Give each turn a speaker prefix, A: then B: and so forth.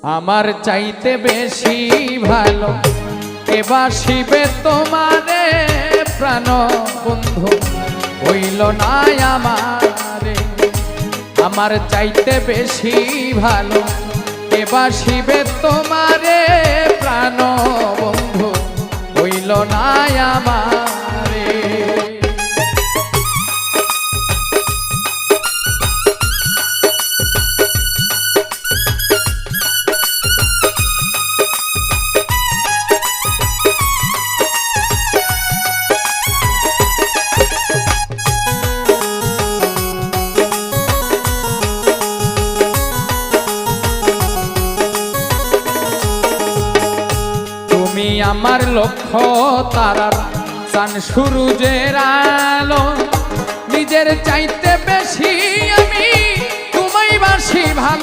A: আমার চাইতে বেশি ভালো কে বাসিবে তোমারে প্রাণ বন্ধু হইল না আমারে। আমার চাইতে বেশি ভালো কে বাসিবে তোমারে প্রাণ বন্ধু হইল না আমারে। তুমি আমার লক্ষ্য তারার চান সূরজের আলো, নিজের চাইতে বেশি আমি তোমায় বাসি ভালো।